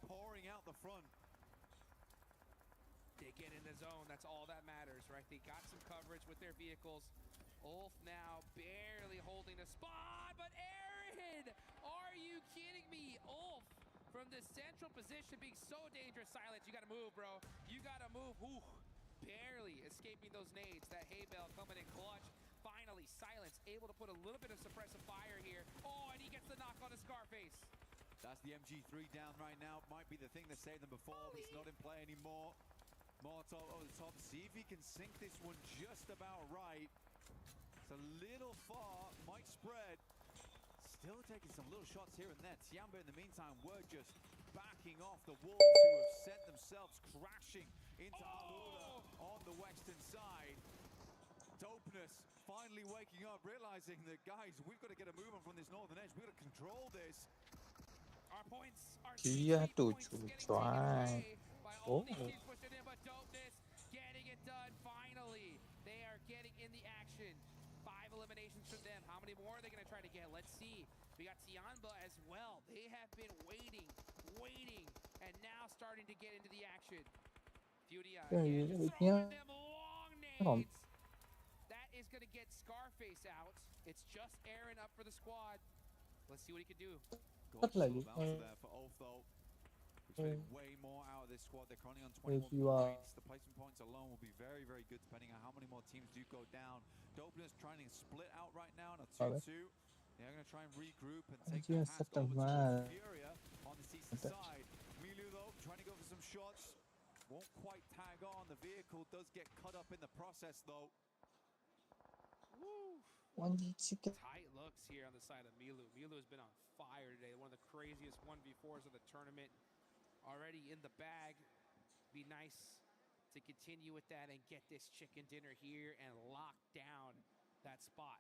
pouring out the front. They get in the zone. That's all that matters, right? They got some coverage with their vehicles. Ulf now barely holding the spot, but Aaron, are you kidding me? Ulf from the central position being so dangerous. Silence, you gotta move, bro. You gotta move. Ooh, barely escaping those nades. That hay bale coming in clutch. Finally, Silence able to put a little bit of suppressive fire here. Oh, and he gets the knock on his Scarface. That's the MG3 down right now. Might be the thing that saved them before, but it's not in play anymore. Molotov over the top. See if he can sink this one just about right. It's a little far. Might spread. Still taking some little shots here and there. Tiamba, in the meantime, were just backing off the wolves who have sent themselves crashing into Alula on the western side. Dopeness finally waking up, realizing that, guys, we've got to get a move on from this northern edge. We've got to control this. Our points, our Kia CC to points getting taken try. away by all Oh, these teams pushing in, but Dopeness getting it done finally. They are getting in the action. 5 eliminations from them. How many more are they going to try to get? Let's see. We got Tiamba as well. They have been waiting, and now starting to get into the action. Furia again, just throwing them long không nades. That is going to get Scarface out. It's just Aaron up for the squad. Let's see what he can do. rất là There for Ulf, though. Expecting way more out of this squad. They're currently on 21 points. The placement points alone will be very, very good depending on how many more teams do go down. Dopeness trying to split out right now in a 2-2. They're going to try and regroup and take the task over towards Furia on the CC side. Milu, though, trying to go for some shots. Won't quite tag on. The vehicle does get cut up in the process, though. Woo. one chicken. Tight looks here on the side of Milu. Milu has been on fire today. One of the craziest 1v4s of the tournament. Already in the bag. Be nice to continue with that and get this chicken dinner here and lock down that spot.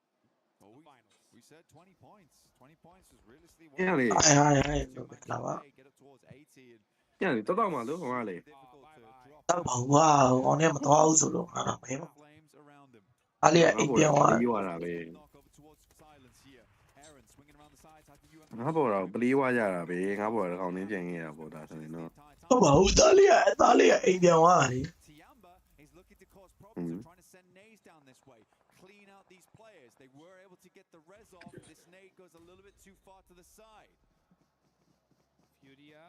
Well, finals. We said 20 points. 20 points is realistically what Yeah, we get up towards 80 and ညနေတော်တော်မှလို့ဟိုကလေ difficult to drop တော့ဘာကွာဟောနဲ့မတော်ဘူးဆိုလို့ငါမင်း flames around them. အားလေးအိမ်ပြန်သွား ပြီးသွားတာပဲ Knock over towards silence here. Aaron swinging around the sides. I think you ငါပေါ်တော့ပလီးဝါကြတာပဲငါပေါ်တော့ကောင်းနေပြန်ခဲ့တာပေါ့ဒါဆိုရင်တော့ ဟုတ်ပါဘူးသားလေးအိမ်ပြန်သွားတယ် Tiamba is looking to cause problems. They're trying to send nades down this way. Clean out these players. They were able to get the res off. This nade goes a little bit too far to the side. Furia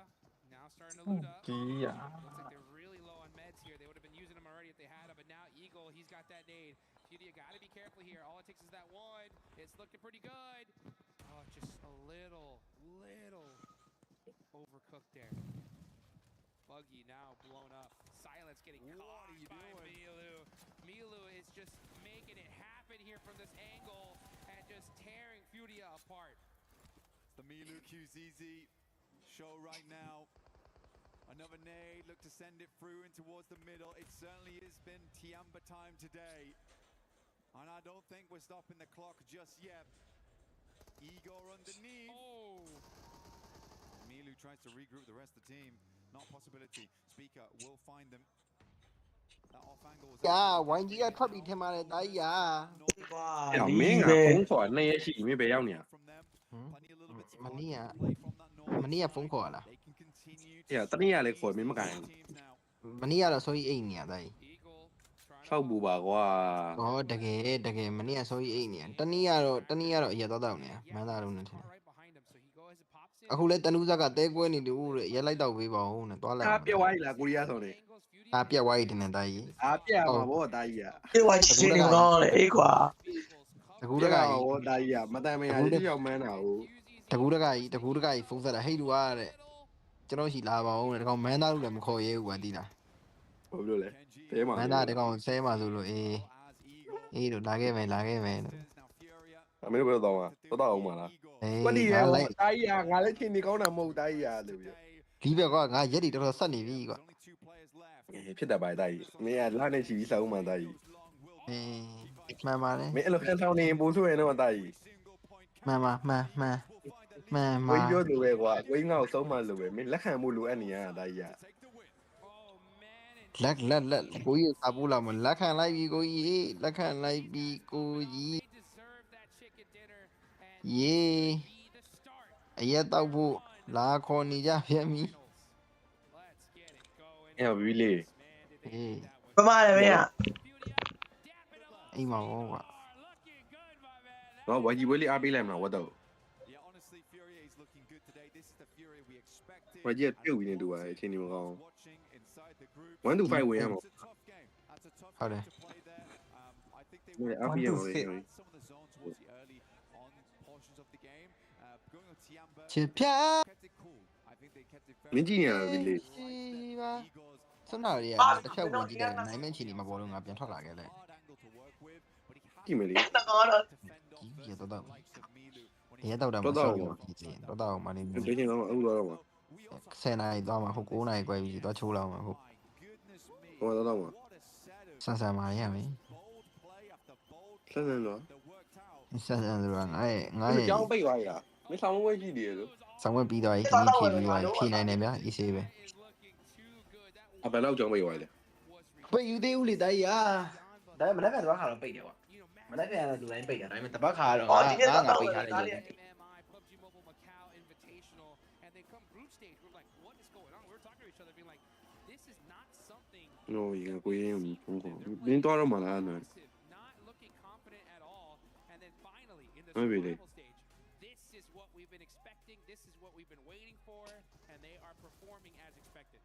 now starting to loot up. ကြီးရ Looks like they're really low on meds here. They would have been using them already if they had them, but now Eagle, he's got that nade. Furia got to be careful here. All it takes is that one. It's looking pretty good. Oh, just a little overcooked there. Buggy now blown up. Silence getting caught by Milu. Milu is just making it happen here from this angle and just tearing Furia apart. It's the Milu QZZ show right now. Another nade, look to send it through and towards the middle. It certainly has been Tiamba time today. And I don't think we're stopping the clock just yet. Igor underneath. Oh! Milu tries to regroup the rest of the team. Not a possibility. Speaker will find them. That off angle was... Yeah, why do you got puppy Tim on it? Yeah. အဲ့တော့မင်းကဖုန်းခေါ်2ရက်ရှိပြီမင်းပဲရောက်နေရ Mania phone call လား အဲ့တော့တနည်းအားလည်းခေါ်မင်းမကန်ဘူး Mania တော့ဆိုရင်အိမ်နေရတိုင်း ဆောက်ဘူးပါကွာ ဟောတကယ် Mania ဆိုရင်အိမ်နေရတနည်းကတော့အရက်တော့နေမန်းသားလုံးနဲ့ထင်အခုလဲတနူးဇက်ကတဲကွဲနေတူတဲ့ရက်လိုက်တော့ပေးပါဦးနဲ့တွားလိုက် အားပြက်သွားပြီလားကိုရီးယားဆောင်နေ အားပြက်သွားပြီတင်တဲ့တိုင်း အားပြက်မှာဗောတာကြီးอ่ะ ပြေးဝချစ်ချင်းနေတော့လေအေးကွာ တကူတကကြီး ဗောတာကြီးอ่ะမတန်မယာကြီးရောက်မန်းတာဟုတ် တကူတကကြီးဖုန်းဆက်တာဟိတ်လူအားတဲ့ကျွန်တော်ရှိလာပါဦးနဲ့ဒီကောင်မန်းသားလို့လည်းမခေါ်ရဲဘူးကွာတိလား ဟုတ်လို့လေတဲမှာ မန်းသားဒီကောင်ဆဲမှာဆိုလို့အေးတို့လာခဲ့မယ် အမေတို့ဘယ်တော့တော့အောင်ပါလား အေး ကွတီးရဲ့ လိုက် တာကြီးอ่ะငါလည်းချင်းနေကောင်းတာမဟုတ်တာကြီးอ่ะလို့ပြော ဒီဘက်ကငါရက်တီတော်တော်ဆက်နေပြီကွာ ဖြစ်တတ်ပါတာကြီးမင်းကလာနေချီပြီးစောင်းမှတာကြီး အေးမှန်ပါတယ် မင်းအဲ့လိုခံဆောင်နေပို့ဆိုရင်တော့တာကြီး မှန်ပါ ကိုကြီးပြောလို့ပဲကွာကိုကြီးငါ့ကိုဆုံးမလို့ပဲမင်းလက်ခံမှုလိုအပ်နေရတာကြီးอ่ะ လက်ကိုကြီးစာပူလာမလက်ခံလိုက်ပြီကိုကြီးလက်ခံလိုက်ပြီကိုကြီးယေအရက်တော့ဖို့လာခေါ်နေကြပြန်ပြီ အဲ့ဘီလေး အေး မမလည်းမင်းက အိမ်မှာဘောကွာ နော်ဝါကြီးဝဲလေးအားပေးလိုက်မလားဝတ်တော့ Yeah, honestly, Fury is looking good today. This is the Fury we expected. ဝါကြီးပြုတ်ပြီးနေတူပါအချင်းဒီမကောင်း Watching inside the group. 1 to 5ဝင်ရမှာ It's a tough game. That's a tough Howdy. game to play there. I think they မ were င်းအားပေးရမှာပဲ some of the zone towards the early on portions of the game. Going on Tiamba ချစ်ဖြာ kept it cool. I think they kept it မင်း very ကြည့်ရဘီလေး ရှိပါ Egos စွမ်းတော်ရီကတစ်ချက်ဝင်ကြည့်တယ်နိုင်မဲ့ချီနေမှာဘောလုံးငါပြန်ထွက်လာခဲ့လေ hard angle to work with, but he had ကြည့်မယ်လေ တကောတော့ to fend off ကြီးရ versus တော့ the likes of Milu when ရဲ he တော့တာမ တော့ ဆောက် တော့ ဘူးကြည့်တော့တော့မနေ ဒီ ဘူး ချင်းတော့အခုတော့မှာ we also 10နာရီသွားမှာဟုတ်9နာရီ꿰ပြီးသွားချိုးလောက်မှာဟုတ် my goodness me. ဟောတော့မှာ What a set of ဆန်ဆန်မာရမယ် bold play after bold ဆန်းဆန်းတော့ that worked out. ဆန်ဆန်ဆိုတာငါရဲ့ အဲ့ကြောင်းပိတ်သွားရတာမင်းဆောင်ဝဲကြည့်တယ်လို့ ဆောင်ဝက်ပြီးတော့ဒီနေ့ဖြည့်ပြီးတော့ဖြည့်နိုင်တယ်ဗျာအေးဆေးပဲ အဘယ်တော့ကြောင်းပိတ်သွားလဲ ပိတ်ယူသေးဦးလေတိုက်ရဒါမနေ့ကတော့ခါတော့ပိတ်တယ်ကွာမနေ့ကလည်းလူတိုင်းပိတ်တယ်ဒါပေမဲ့တပတ်ခါတော့ငါပိတ်ထားတယ် PUBG Mobile Macau Invitational, and they come group stage. We're like, what is going on? We were talking to each other, being like, this is not something. နော်ဒီကိုရင်ဖုန်းခေါ်မင်းတော့မှလားနော် Not looking confident at all. And then finally, in the Maybe they- survival stage, this is what we've been expecting. This is what we've been waiting for, and they are performing as expected.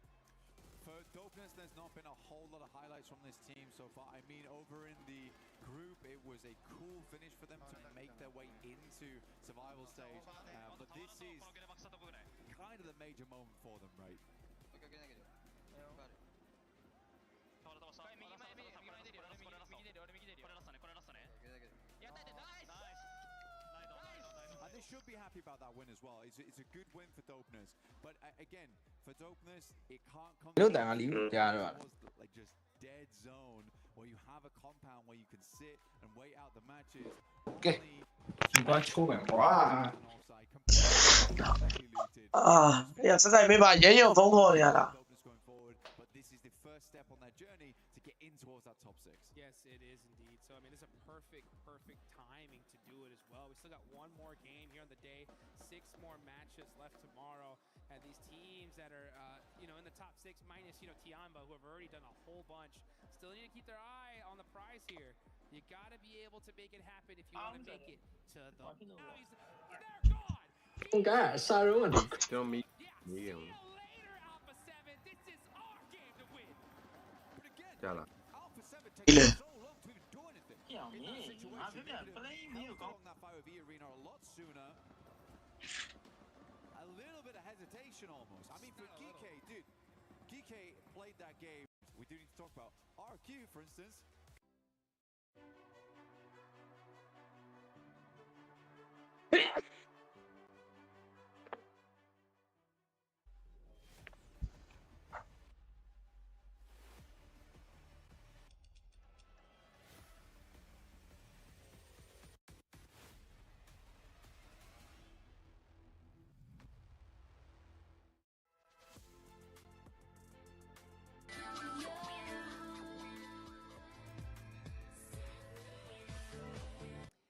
For Dopeness, there's not been a whole lot of highlights from this team so far. I mean, over in the group, it was a cool finish for them to make their way into survival stage. But this is kind of the major moment for them, right? And they should be happy about that win as well. It's a good win for Dopeness. But again, for Dopeness, it can't come တို့တန်ကလီကြားတော့ like just dead zone where you have a compound where you can sit and wait out the matches. Okay. Only ဒီကချိုးမယ်ကွာ an offside, completely looted. အာရစစိုက်မေးပါရင်းရုံဖုန်းခေါ်နေရတာ Dopeness going forward, but this is the first step on their journey to get in towards that top six. Yes, it is indeed. So, I mean, it's a perfect timing to do it as well. We still got one more game here on the day, 6 more matches left tomorrow. And these teams that are, in the top 6 minus, Tiamba, who have already done a whole bunch, still need to keep their eye on the prize here. You got to be able to make it happen if you want to make it to the... Now they're gone! ကစားရုံးတယ် ကျွန်တော်မီး See you later, Alpha 7. This is our game to win. But again, ကြားလား Alpha 7 Ile. takes so long to even do anything. In that situation, they could have held along that fight with E-Arena a lot sooner. A little bit of hesitation almost. I mean, for Geekay, dude, Geekay played that game. We do need to talk about RQ, for instance.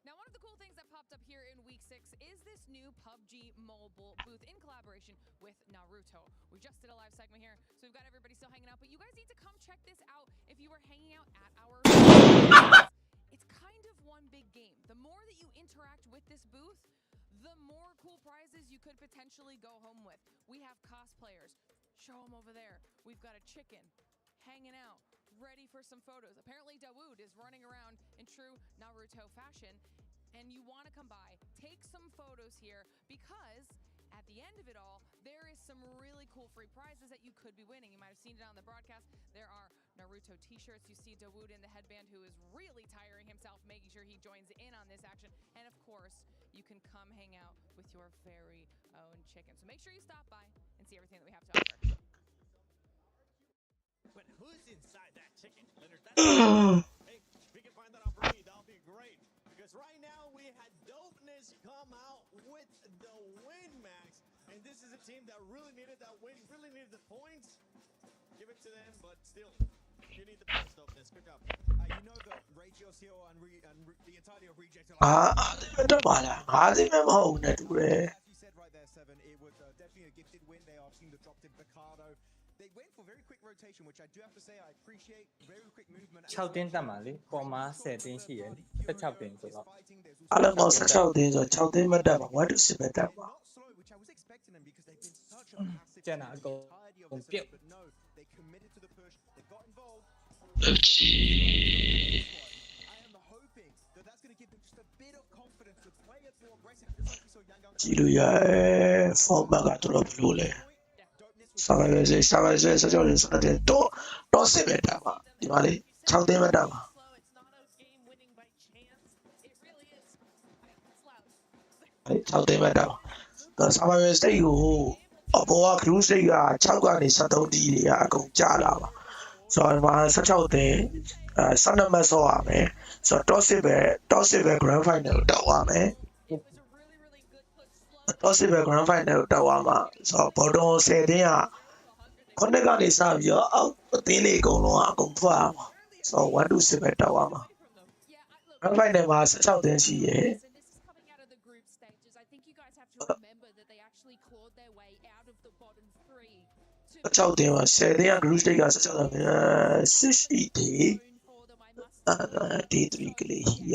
Now, one of the cool things that popped up here in week 6 is this new PUBG mobile booth in collaboration with Naruto. We just did a live segment here, so we've got everybody still hanging out, but you guys need to come check this out if you were hanging out at our... It's kind of one big game. The more that you interact with this booth, the more cool prizes you could potentially go home with. We have cosplayers. Show them over there. We've got a chicken hanging out, ready for some photos. Apparently, Dawood is running around in true Naruto fashion, and you want to come by, take some photos here, because at the end of it all, there is some really cool free prizes that you could be winning. You might have seen it on the broadcast. There are Naruto t-shirts. You see Dawood in the headband, who is really tiring himself, making sure he joins in on this action. And of course, you can come hang out with your very own chicken. So make sure you stop by and see everything that we have to offer. But who's inside that chicken, Leonard? Hey, if we can find that out for me, that'll be great. Because right now we had Dopeness come out with the win, Max. And this is a team that really needed that win, really needed the points. Give it to them, but still, you need the points, Dopeness. Good job. You know the ratios here and the entirety of reject. တော့ပါလားငါးသိမဲ့မဟုတ်ဘူးနဲ့တူတယ် As you said right there, Seven, it was definitely a gifted win. They are seeing the dropped in Picardo. They went for very quick rotation, which I do have to say I appreciate. Very quick movement. 6တင်းတက်မှာလေပေါ်မှာ10တင်းရှိတယ်16တင်းဆိုတော့ အားလုံးပေါင်း16တင်းဆို6တင်းမတက်ပါ1 to 10ပဲတက်ပါ Not slow, which I was expecting them because they've been such a massive ကျန်တာအကုန် entirety of ကုန် this ပြုတ် but no, they committed to the push, they got involved. လုပ်ကြည့် I am hoping that that's going to give them just a bit of confidence to play it more aggressive, just like we saw Yang Gang ကြည့်လို့ရတယ်ဖုန်းဘက်ကတော်တော်ဘလို့လဲစာပဲစေ16တင်းဆိုတော့10ပဲတက်ပါဒီမှာလေ6တင်းပဲတက်ပါ6တင်းပဲတက်ပါတော့စာပဲစတိတ်ကိုအပေါ်က cruise state က6ကနေ73တီးတွေကအကုန်ကျလာပါဆိုတော့ဒီမှာ16တင်း12မှတ်ဆော့ရမယ်ဆိုတော့ top 10ပဲ grand final ကိုတက်သွားမယ် top 10ပဲ grand final ကိုတက်သွားမှာဆိုတော့ bottom 10တင်းကခုနှစ်ကနေစပြီးတော့အောက်အသင်းလေးအကုန်လုံးကအကုန်ထွက်အောင်ဆိုတော့1 to 10ပဲတက်သွားမှာ grand final မှာ16တင်းရှိရယ် 16တင်းမှာ10တင်းက group stage က16တင်း60တီD3 ကလေးရ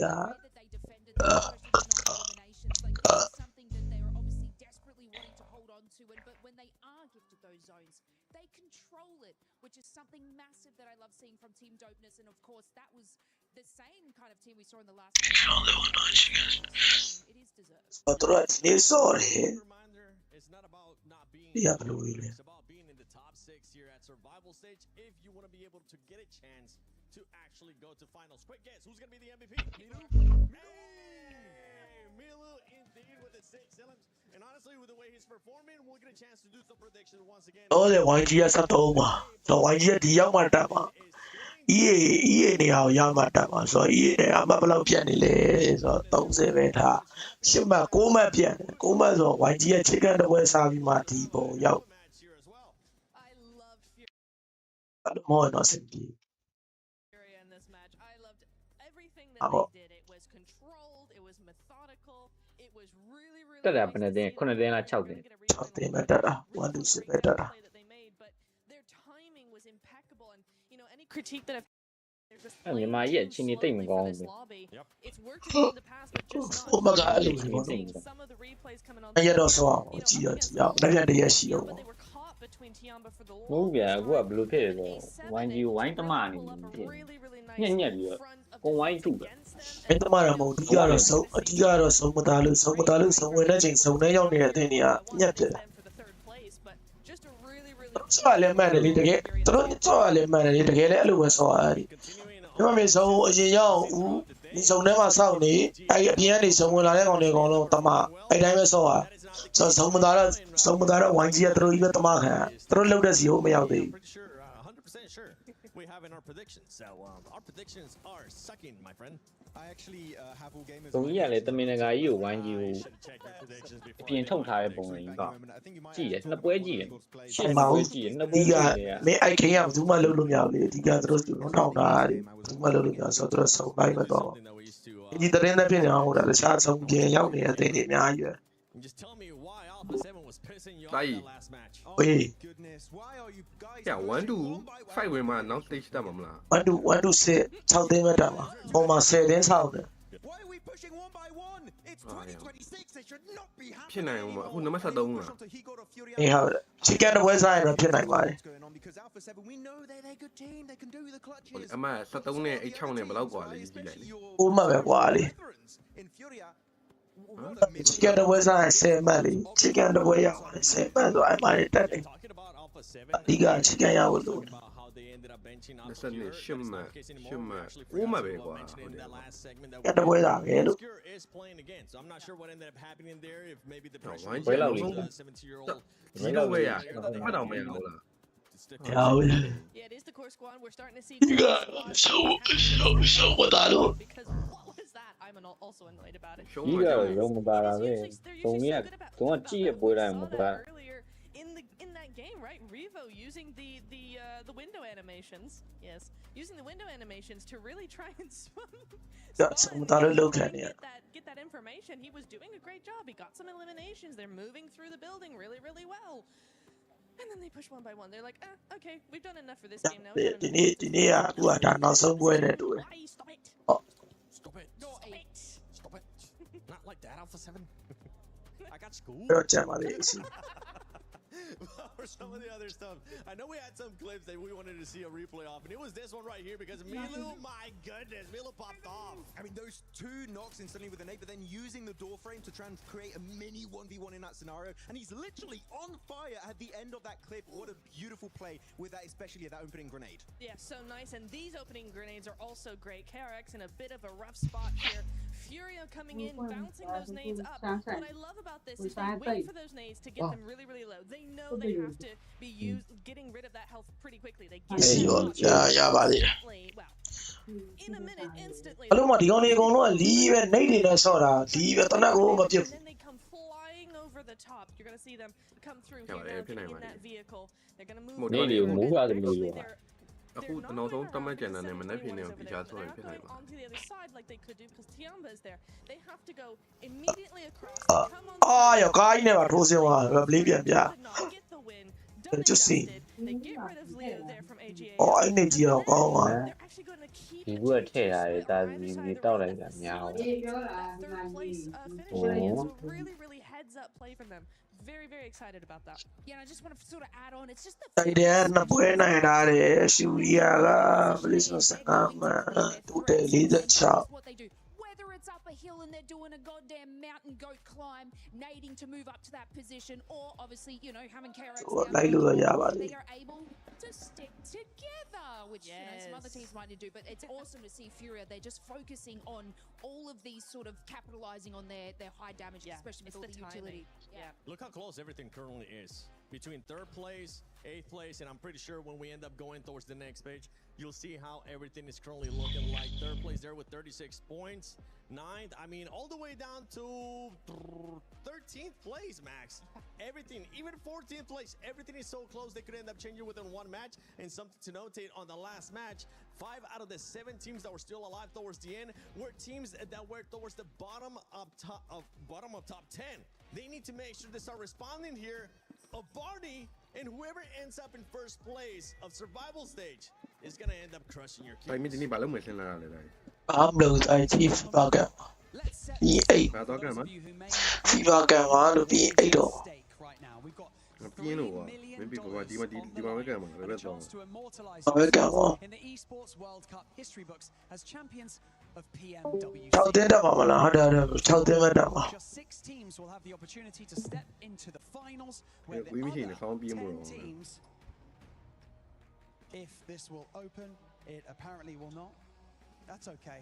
which is something massive that I love seeing from Team Dopeness, and of course that was the same kind of team we saw in the last it is deserved. တော့တော့ဒီနေ့ဆော့တယ် Reminder, it's not about not being ဒီကဘလို့လဲ it's about being in the top 6 here at survival stage if you want to be able to get a chance to actually go to finals. Quick guess, who's going to be the MVP? Milu indeed with the 6 elements. And honestly, with the way he's performing, we'll get a chance to do some predictions once again. တော့လေ YG က73ပါဆိုတော့ YG ကဒီရောက်မှတက်ပါ EA နေရာကိုရောက်မှတက်ပါဆိုတော့ EA နေရာမှာဘယ်လောက်ပြတ်နေလဲဆိုတော့30ပဲထား10မှတ်9မှတ်ပြတ်တယ်9မှတ်ဆိုတော့ YG ရဲ့ chicken တစ်ပွဲစားပြီးမှဒီပုံရောက် Match here as well. I love Fury အဲ့လိုမဟုတ်တော့စင်ပြီ in this match. I loved everything that they did. It was controlled, it was methodical, it was really တက်တာဘယ်နဲ့တင်း9တင်းလား6တင်း 6တင်းပဲတက်တာ1 to 10ပဲတက်တာ that they made, but their timing was impeccable, and you know any critique that I've အဲ့မြန်မာကြီးအချင်းကြီးတိတ်မကောင်းဘူး it's worked in the past, but just not ဟိုဘက်ကအဲ့လိုမျိုး some of the replays coming on အဲ့ရတော့ဆောအောင်ကြည့်ရကြည့်အောင်လက်ရတရရှိအောင် but they were caught between Tiamba for the မဟုတ်ဗျာအခုကဘယ်လိုဖြစ်လဲဆိုဝိုင်းကြီးဝိုင်းတမအနေနဲ့ဖြစ်ညက်ညက်ပြီးတော့ကိုဝိုင်းထုတယ် အဲ့တမရမဟုတ်ဒီကတော့ဆုံးအတီးကတော့ဆုံးမသားလို့ဆုံးဝင်တဲ့ချိန်ဆုံးနေရောက်နေတဲ့အသင်းတွေကညက်ပြတယ် ဆော့လည်းမှန်တယ်လေတကယ်တို့ဆော့လည်းမှန်တယ်လေတကယ်လည်းအဲ့လိုပဲဆော့ရတယ်ဒီမှာမြေဆုံးအရင်ရောက်ဦးဒီဆုံးထဲမှာစောင့်နေအဲ့အပြင်ကနေဆုံးဝင်လာတဲ့ကောင်တွေအကုန်လုံးတမအဲ့တိုင်းပဲဆော့ရဆိုဆုံးမသားတော့ဝိုင်းကြီးကတို့ကြီးပဲတမခံတို့လှုပ်တဲ့စီကိုမရောက်သေးဘူး Pretty sure, 100% sure we have in our predictions. So our predictions are sucking, my friend. I actually have all gamers. ဒုံကြီးကလည်းတမင်တကာကြီးကိုဝိုင်းကြီးကို Should check your predictions အ before. ပြင်ထုတ်ထားတဲ့ပုံစံကြီးကကြည့်ရနှစ်ပွဲကြည့်ရ ရှင်းပါဘူး ကြည့်ရနှစ်ပွဲ ဒီက ကြည့်ရ မင်းအိုက်ခင်ကဘယ်သူမှလှုပ်လို့မရဘူးလေဒီကတို့လုံးထောင်တာဘယ်သူမှလှုပ်လို့မရဆိုတော့ဆုံးလိုက်မတော့ Something that we used to. ဒီတရင်နဲ့ပြင်အောင်ဟိုတာတခြားဆုံးပြင်ရောက်နေတဲ့အသင်းတွေအများကြီးပဲ Just tell me why Alpha 7 was pissing you off Like- that last match. Oh Wait. my goodness, why are you guys? ကြာ pushing 1 to one by one? 5ဝင်မှာနောက် stage တက်မှာမလား 1 to 6တင်းပဲတက်ပါပုံမှာ10တင်းဆောက်တယ် Why are we pushing one by one? It's Oh, yeah. 2026. They should not be happening. ဖြစ်နိုင်အောင်ပါအခု anymore. နံပါတ်73လား အေးဟုတ်တယ် chicken တစ်ပွဲစားရင်တော့ဖြစ်နိုင်ပါတယ် What's going on? Because Alpha 7, we know they're a good team. They can do the clutches. အမ73နဲ့86နဲ့ဘယ်လောက်กว่าလဲကြည့်လိုက်လေ အိုးမှပဲကွာလေ In Furia, chicken တစ်ပွဲစားရင်10မှတ်လေ chicken တစ်ပွဲရောက်ရင်10မှတ်ဆိုအဲ့မှာတက်တယ် Talking about Alpha 7. အဓိက chicken ရဖို့လို About how they ended up benching Obscure. 22 That is ရှစ် not မှတ် the case anymore. ရှစ်မှတ် We actually 9မှတ် forgot ပဲ to ကွာ mention ဟုတ် in တယ် that last segment that တက်တစ်ပွဲစားပဲလို့ Obscure is playing again, so I'm not sure what ended up happening there. If maybe the pressure why was Well, on I'll the leave. 17-year-old. ဒီတော့ဝဲရမှတ်တော့မရဘူးလား ရဘူး Yeah, it is the core squad. We're starting to see. You got so what I do Because what was that? I'm also annoyed about it. ရှုံး ကြီး မှာ က ကြောက် ရုံမပါတာပဲ They're ဒုံ usually ကြီး so က good about ဒုံကကြည့်ရပွဲတိုင်းမပါ earlier in that game, right? Revo using the window animations. Yes, using the window animations to really try and Got some spot dollar and look try at and it. get that information. He was doing a great job. He got some eliminations. They're moving through the building really, really well. And then they push one by one. They're like, okay, we've done enough for this game now. ဒီနေ့သူကဒါနောက်ဆုံးပွဲနဲ့တူတယ် Stop it. Stop it. Stop it. Stop it. Not like that, Alpha 7. I got school. ပြောကြပါလေအစီ For some of the other stuff, I know we had some clips that we wanted to see a replay of, and it was this one right here because Milu, my goodness, Milu popped off. I mean, those two knocks instantly with an 8, but then using the door frame to try and create a mini 1v1 in that scenario, and he's literally on fire at the end of that clip. What a beautiful play with that, especially that opening grenade. Yeah, so nice, and these opening grenades are also great. KRX in a bit of a rough spot here. Furia coming in, bouncing those nades up. What I love about this is they wait for those nades to get them really, really low. They know they have to be getting rid of that health pretty quickly. They get in a minute, instantly. အလုံးမဒီကောင်လေးအကုန်လုံးကလီးပဲနှိပ်နေနဲ့ဆော့တာလီးပဲတနက်ကိုမပြတ် And then they come flying over the top. You're going to see them come through here now, in that vehicle. They're going to move. နေလေမိုးရတယ်လို့ အခုနောက်ဆုံးတမတ်ကျန်တဲ့မနေ့ဖြစ်နေပြီးချာဆိုရင်ဖြစ်နိုင်ပါ onto the other side like they could do because Tiamba is there. They have to go immediately across. Come on. အာရောကားကြီးနဲ့ပါထိုးစင်းသွားဘလေးပြန်ပြ Get the win. Just see. They get rid of Leo there from AGA. အော်အဲ့နေကြီးတော့ကောင်းပါ They're actually going to keep ဒီကူကထည့်ရတယ်ဒါဒီတောက်လိုက်တာများအောင် third place finish. So really, really heads up play from them. Very, very excited about that. Yeah, and I just want to sort of add on. It's just the တိုက်တယ်နှစ်ပွဲနိုင်တာတယ်ရှူရီယာကဘလစ်စစကားမှတူတယ်46 what they do. Whether it's up a hill and they're doing a goddamn mountain goat climb, nading to move up to that position, or obviously, you know, having KRX down, they are able to stick together, which you know, some other teams might need to do. But it's awesome to see Furia. They're just focusing on all of these sort of capitalizing on their high damage, especially with all the utility. Yeah. Look how close everything currently is. Between 3rd place, 8th place, and I'm pretty sure when we end up going towards the next page, you'll see how everything is currently looking like. 3rd place there with 36 points. 9th, I mean, all the way down to 13th place, Max. Everything, even 14th place, everything is so close they could end up changing within one match. And something to notate on the last match, 5 out of the 7 teams that were still alive towards the end were teams that were towards the bottom of top 10. They need to make sure they start responding here. A Barney and whoever ends up in 1st place of survival stage is gonna end up crushing your တိုင်မ kills. ဒီနေ့ဘာလို့မစင်လာလဲလဲ ဘာမလို့အဲ့ FIFA ကဒီ8 ဘာတော့ကမ်းမ FIFA ကမှာလို့ပြီး8တော့ ပြင်းလို့ကွာမင်းပြီးကွာဒီမှာပဲကမ်းမှာပဲတော့ ဘာပဲကမှာ in the esports world cup history books as champions of PMW. 6တင်းတက်ပါမလားဟုတ်တယ်6တင်းပဲတက်ပါ Just 6 teams will have the opportunity to step into the finals where the we mean other 10 teams, if this will open, it apparently will not. That's okay.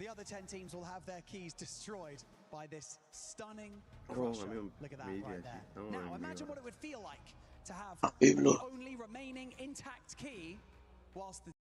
The other 10 teams will have their keys destroyed by this stunning crusher. Look at that right there. Now imagine what it would feel like to have the only remaining intact key whilst the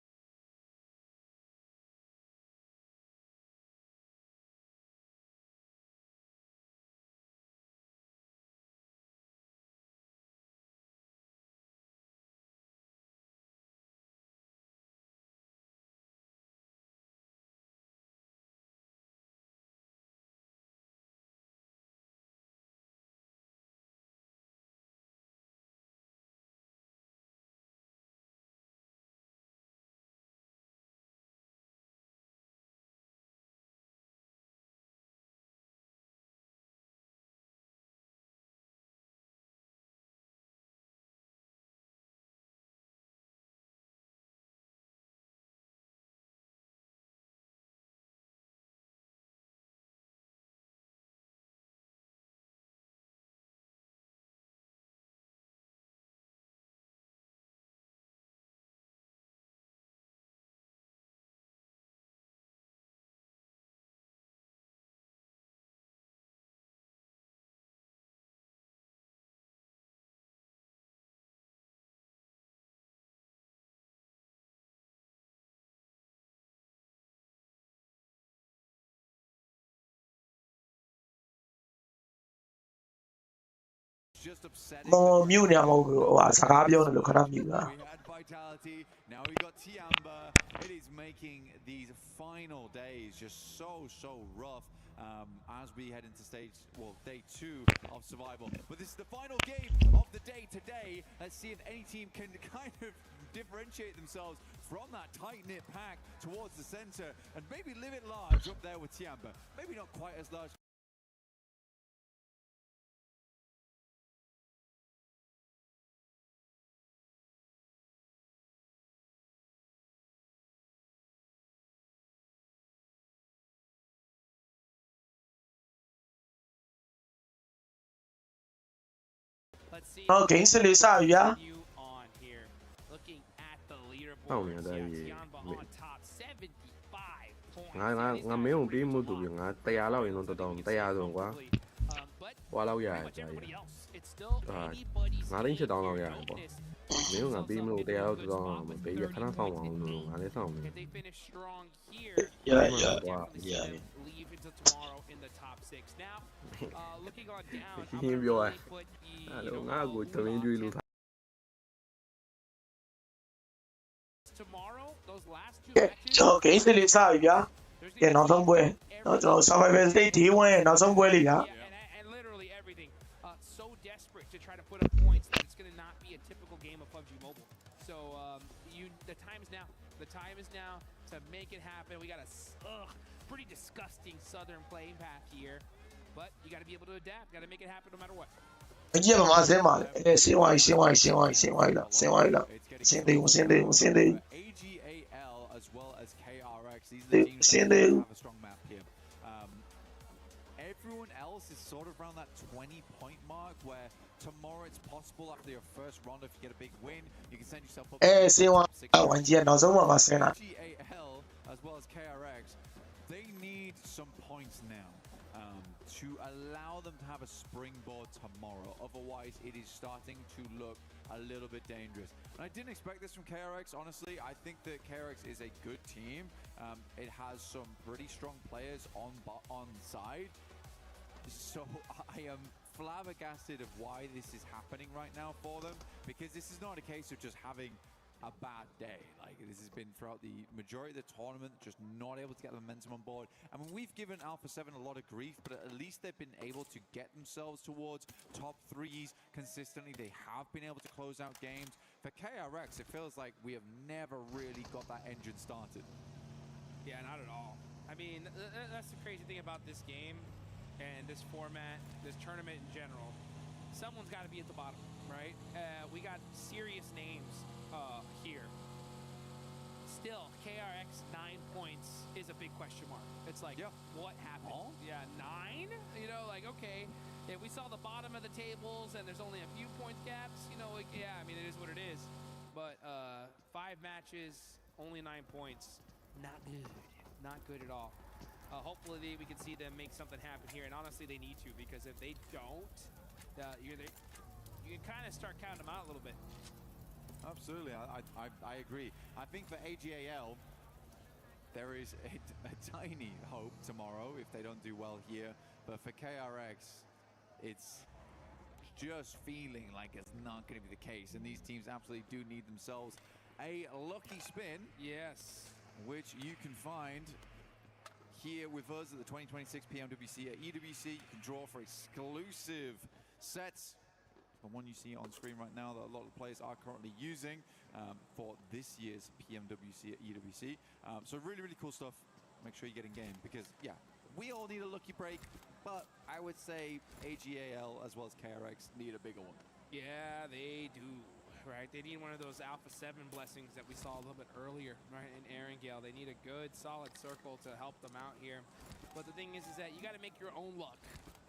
Just upsetting. မြူနေမှာမဟုတ်ဘူးဟိုစကားပြောနေလို့ခဏမြူတာ We had Vitality, now we got Tiamba. It is making these final days just so rough as we head into day 2 of survival. But this is the final game of the day today. Let's see if any team can kind of differentiate themselves from that tight-knit pack towards the center and maybe live it large up there with Tiamba. Maybe not quite as large. Let's see. 好，警示你鯊魚啊！ Looking at the 後 leaderboard, 面都係 Tiamba on top, 75 points. 我沒有比冇做用啊，低下撈用到當低下用啩，話撈嘢就係，我拎出當撈嘢噃，沒有我比冇低下到當，咪比日看上網用，我哋上面，Leave until tomorrow in the top 6. Now, looking on down, 先先表啊，我對面追路。 tomorrow, those last 2 matches. 好，警示你鯊魚啊！嘅鬧鐘杯，我做Survivor Day 體溫鬧鐘杯嚟㗎。 And literally everything. So desperate to try to put up points that it's going to not be a typical game of PUBG Mobile. So the time is now. The time is now to make it happen. We got a pretty disgusting southern playing path here, but you got to be able to adapt. Got to make it happen no matter what. 一慢慢先埋，先歪啦，先掉，先掉。 AGAL as well as KRX. These are They- the teams see that they- have a strong map here. Everyone else is sort of around that 20-point mark where tomorrow it's possible after your first round if you get a big win, you can send yourself up. 先歪啊！玩家鬧鐘慢慢先啦。 AGAL as well as KRX, they need some points now to allow them to have a springboard tomorrow. Otherwise, it is starting to look a little bit dangerous. And I didn't expect this from KRX, honestly. I think that KRX is a good team. It has some pretty strong players on side. So I am flabbergasted of why this is happening right now for them, because this is not a case of just having a bad day. Like, this has been throughout the majority of the tournament, just not able to get the momentum on board. I mean, we've given Alpha 7 a lot of grief, but at least they've been able to get themselves towards top 3s consistently. They have been able to close out games. For KRX, it feels like we have never really got that engine started. Yeah, not at all. I mean, that's the crazy thing about this game and this format, this tournament in general. Someone's got to be at the bottom, right? We got serious names here. Still, KRX 9 points is a big question mark. It's like, what happened? Oh? Yeah, 9? You know, like, okay, if we saw the bottom of the tables and there's only a few points gaps, you know, like, yeah, I mean, it is what it is. But 5 matches, only 9 points. Not good. Not good at all. Hopefully we can see them make something happen here, and honestly they need to, because if they don't, you can kind of start counting them out a little bit. Absolutely, I agree. I think for AGAL, there is a tiny hope tomorrow if they don't do well here. But for KRX, it's just feeling like it's not going to be the case. And these teams absolutely do need themselves a lucky spin. Yes. Which you can find here with us at the 2026 PMWC at EWC. You can draw for exclusive sets. The one you see on screen right now that a lot of players are currently using for this year's PMWC at EWC. So really, really cool stuff. Make sure you get in game, because yeah, we all need a lucky break, but I would say AGAL as well as KRX need a bigger one. Yeah, they do, right? They need one of those Alpha 7 blessings that we saw a little bit earlier, right, in Erangel. They need a good, solid circle to help them out here. But the thing is that you got to make your own luck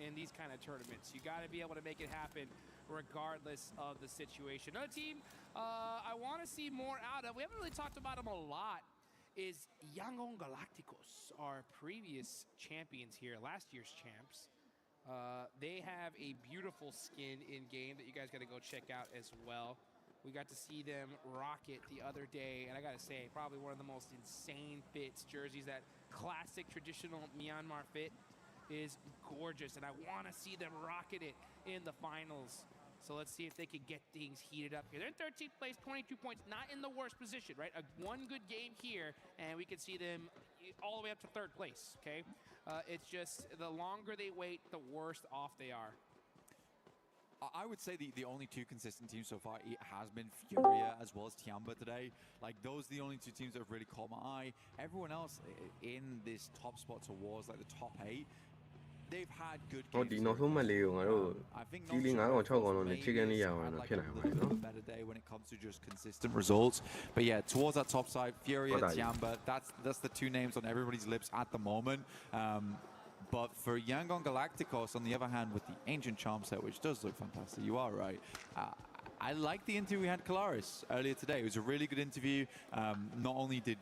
in these kind of tournaments. You got to be able to make it happen regardless of the situation. Another team I want to see more out of, we haven't really talked about them a lot, is Yangon Galacticos, our previous champions here, last year's champs. They have a beautiful skin in-game that you guys got to go check out as well. We got to see them rock it the other day, and I got to say, probably one of the most insane fits, jerseys, that classic traditional Myanmar fit is gorgeous, and I want to see them rocking it in the finals. So let's see if they can get things heated up here. They're in 13th place, 22 points, not in the worst position, right? One good game here, and we can see them all the way up to 3rd place, okay? It's just the longer they wait, the worse off they are. I would say the only two consistent teams so far it has been Furia as well as Tiamba today. Like those are the only two teams that have really caught my eye. Everyone else in this top spot towards like the top 8, they've had good games. ဒီနောက်ဆုံးမှလေးကိုငါတို့ကြီးလေး9កောင်6កောင်လုံးနဲ့ chicken လေးရအောင်တော့ဖြစ်နိုင်ပါတယ်နော် better day when it comes to just consistent results. But yeah, towards that top side, Furia, Tiamba, that's the two names on everybody's lips at the moment. But for Yangon Galacticos, on the other hand, with the Ancient Charm set, which does look fantastic, you are right. I like the interview we had Kalaris earlier today. It was a really good interview. Not only did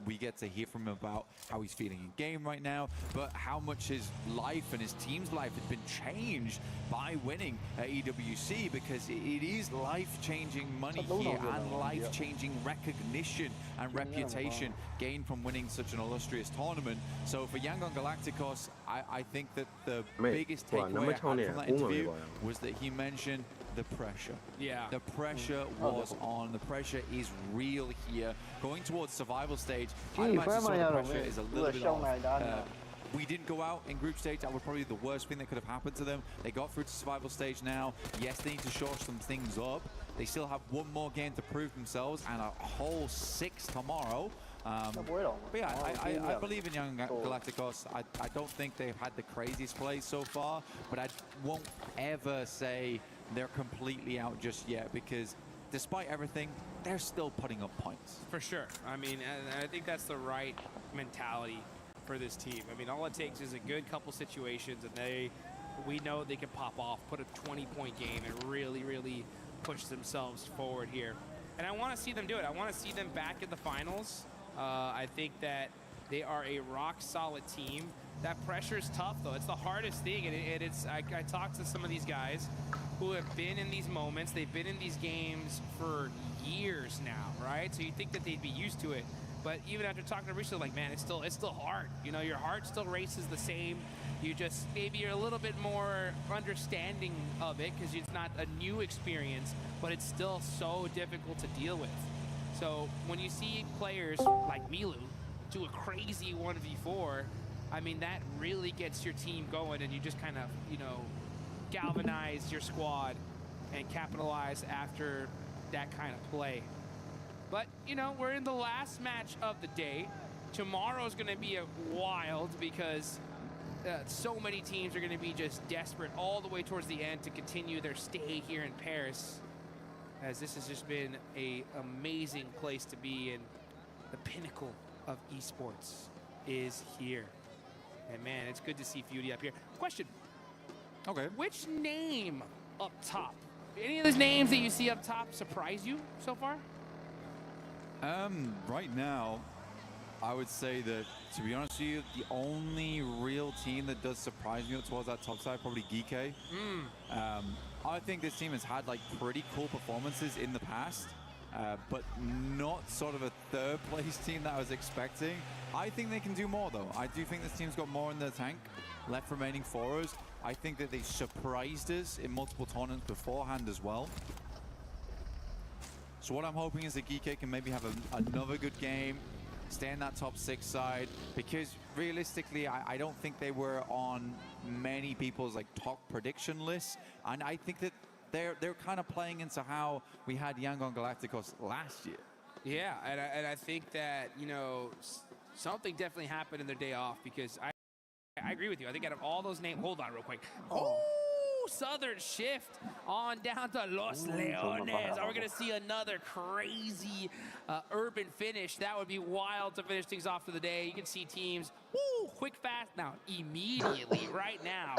we get to hear from him about how he's feeling in game right now, but how much his life and his team's life has been changed by winning at EWC, because it is life-changing money here and life-changing recognition and reputation gained from winning such an illustrious tournament. So for Yangon Galacticos, I think that the biggest takeaway I had from that interview was that he mentioned the pressure. Yeah. The pressure was on. The pressure is real here. Going towards survival stage, I imagine some of the pressure is a little bit off. We didn't go out in group stage. That was probably the worst thing that could have happened to them. They got through to survival stage now. Yes, they need to shore some things up. They still have one more game to prove themselves and a whole 6 tomorrow. But yeah, I believe in Young Galacticos. I don't think they've had the craziest plays so far, but I won't ever say they're completely out just yet, because despite everything, they're still putting up points. For sure. I mean, I think that's the right mentality for this team. I mean, all it takes is a good couple situations, and we know they can pop off, put a 20-point game, and really, really push themselves forward here. And I want to see them do it. I want to see them back in the finals. I think that they are a rock-solid team. That pressure is tough, though. It's the hardest thing, and I talked to some of these guys who have been in these moments. They've been in these games for years now, right? So you think that they'd be used to it. But even after talking to Risha, like, man, it's still hard. You know, your heart still races the same. You just, maybe you're a little bit more understanding of it because it's not a new experience, but it's still so difficult to deal with. So when you see players like Milu do a crazy 1v4, I mean, that really gets your team going, and you just kind of, you know, galvanize your squad and capitalize after that kind of play. But, you know, we're in the last match of the day. Tomorrow's going to be wild because so many teams are going to be just desperate all the way towards the end to continue their stay here in Paris, as this has just been an amazing place to be, and the pinnacle of esports is here. And man, it's good to see Fury up here. Question. Okay. Which name up top? Any of those names that you see up top surprise you so far? Right now, I would say that, to be honest with you, the only real team that does surprise me towards that top side, probably Geekay. I think this team has had like pretty cool performances in the past, but not sort of a third place team that I was expecting. I think they can do more though. I do think this team's got more in their tank left remaining for us. I think that they surprised us in multiple tournaments beforehand as well. So what I'm hoping is that Geekay can maybe have another good game, stay in that top 6 side, because realistically, I don't think they were on many people's like top prediction lists, and I think that they're kind of playing into how we had Yangon Galacticos last year. Yeah, and I think that, you know, something definitely happened in their day off, because I agree with you. I think out of all those names, hold on real quick. Southern shift on down to Los Leones. Are we going to see another crazy urban finish? That would be wild to finish things off for the day. You can see teams, quick, fast, now, immediately, right now,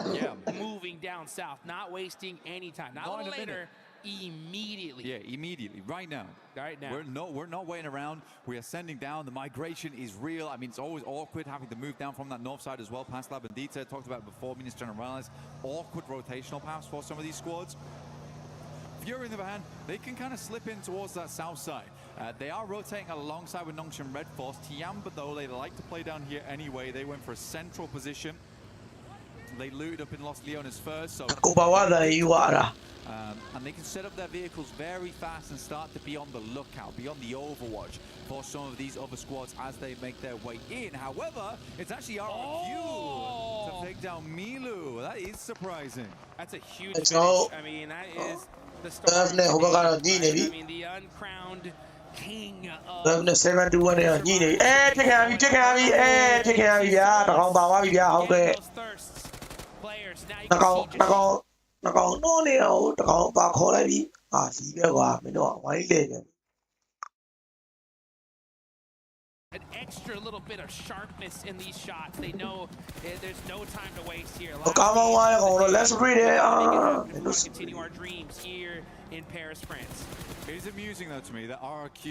moving down south, not wasting any time. Not a little later, immediately. Yeah, immediately, right now. Right now. We're not waiting around. We are sending down. The migration is real. I mean, it's always awkward having to move down from that north side as well, past Lab and Dita. Talked about it before, Minister Generales. Awkward rotational paths for some of these squads. Fury, on the other hand, they can kind of slip in towards that south side. They are rotating alongside with Nongshim Red Force. Tiamba, though, they like to play down here anyway. They went for a central position. They looted up in Los Leones first, so... And they can set up their vehicles very fast and start to be on the lookout, be on the overwatch for some of these other squads as they make their way in. However, it's actually RRQ to take down Milu. That is surprising. That's a huge finish. I mean, that is the start of the game, right? I mean, the uncrowned king of... The 7-1 နဲ့ညီနေပြစ်ခံပြီပြစ်ခံပြီပြစ်ခံပြီဗျာတကောင်ပါသွားပြီဗျာဟုတ်ကဲ့နှကောင်နှောနေအောင်တကောင်ပါခေါ်လိုက်ပြီစီးပဲကွာမင်းတို့ကဝိုင်းလေပြန် An extra little bit of sharpness in these shots. They know there's no time to waste here. Let's read it. Continue our dreams here in Paris, France. It is amusing though to me that RRQ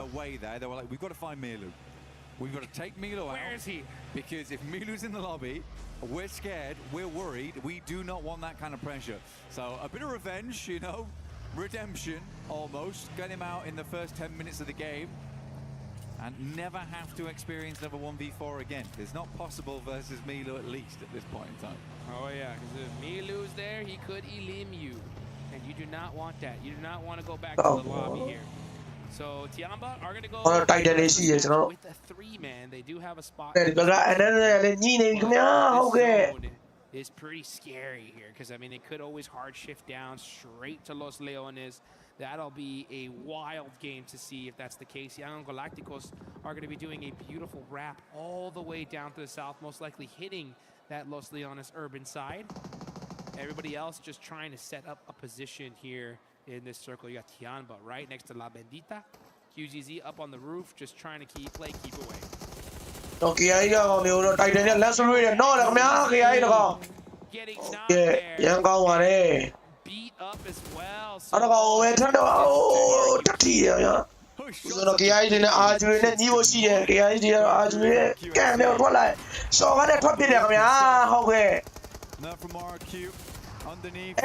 their way there. They were like, we've got to find Milu. We've got to take Milu out. Where is he? Because if Milu's in the lobby, we're scared, we're worried. We do not want that kind of pressure. So a bit of revenge, you know, redemption almost. Get him out in the first 10 minutes of the game. And never have to experience another 1v4 again. It's not possible versus Milu at least at this point in time. Oh yeah, because if Milu's there, he could elim you. And you do not want that. You do not want to go back to the lobby here. So Tiamba are going to go with a 3-man. They do have a spot. This zone is pretty scary here because, I mean, it could always hard shift down straight to Los Leones. That'll be a wild game to see if that's the case. Young Galacticos are going to be doing a beautiful wrap all the way down to the south, most likely hitting that Los Leones urban side. Everybody else just trying to set up a position here in this circle. You got Tianba right next to La Bendita. QGZ up on the roof, just trying to keep away. Getting knocked there. Beat up as well. So Now from RQ underneath.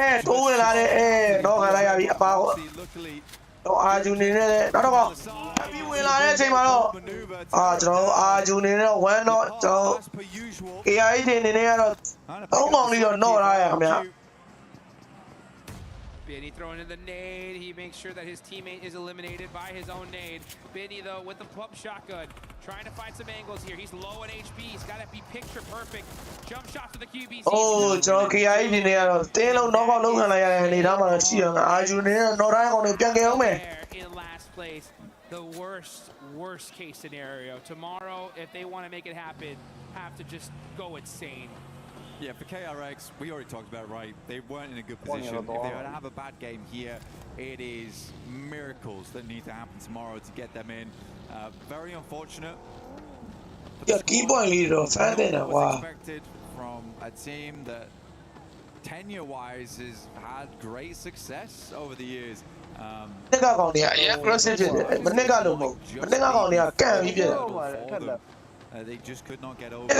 Benny throwing in the nade. He makes sure that his teammate is eliminated by his own nade. Benny, though, with the pump shotgun, trying to find some angles here. He's low on HP. He's got to be picture perfect. Jump shot to the QBC. In last place, the worst case scenario. Tomorrow, if they want to make it happen, have to just go insane. Yeah, for KRX, we already talked about it, right? They weren't in a good position. If they were to have a bad game here, it is miracles that need to happen tomorrow to get them in. Very unfortunate. Yeah, keep on leader. Was expected from a team that tenure-wise has had great success over the years. They just could not get over. It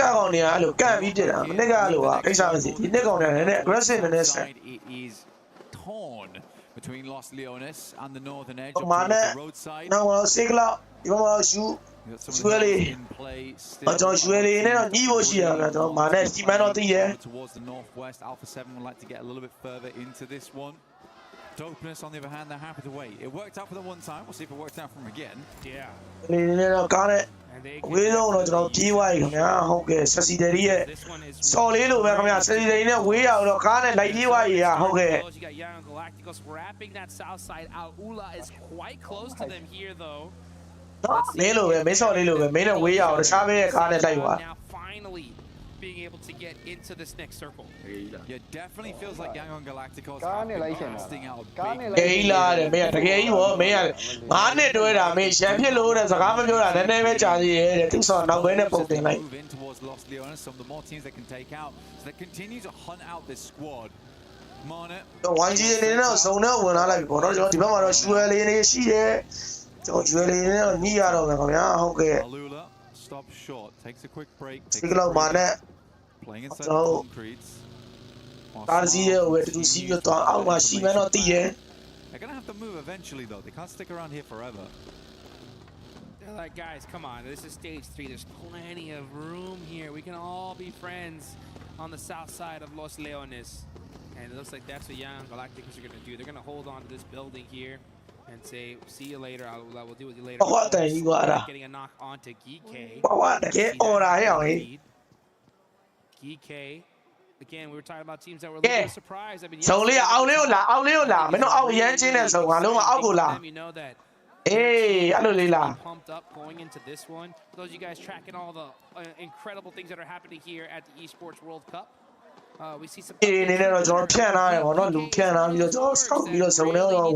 is torn between Los Leones and the northern edge of the roadside. Towards the northwest, Alpha 7 would like to get a little bit further into this one. Dopeness, on the other hand, they're happy to wait. It worked out for them one time. We'll see if it works out for them again. Yeah. Got it. We don't know about TY. Okay, Sasidari. Solid, we are like TY. Okay. You got Young Galacticos wrapping that south side out. Ula is quite close to them here, though. Now finally being able to get into this next circle. Yeah, definitely feels like Young Galacticos are casting out a move in towards Los Leones. Some of the more teams they can take out. So they continue to hunt out this squad. Monet. Alula, stop short, takes a quick break. Playing inside the concretes. They're gonna have to move eventually, though. They can't stick around here forever. They're like, guys, come on. This is stage 3. There's plenty of room here. We can all be friends on the south side of Los Leones. And it looks like that's what Young Galacticos are going to do. They're going to hold on to this building here and say, see you later. We'll deal with you later. What the you got? Getting a knock onto Geek. What the get all right, Geek. Again, we were talking about teams that were a little bit surprised. I mean, so Leah, out la. Me no out yan chin ne so nga long out ko la. Hey, hello Leila. Pumped up going into this one. For those of you guys tracking all the incredible things that are happening here at the Esports World Cup. We see some နေတော့ကျွန်တော်ဖြန့်ထားတယ်ဗောနော်လူဖြန့်ထားပြီးတော့ကျွန်တော်စောက်ပြီးတော့စုံနေတော့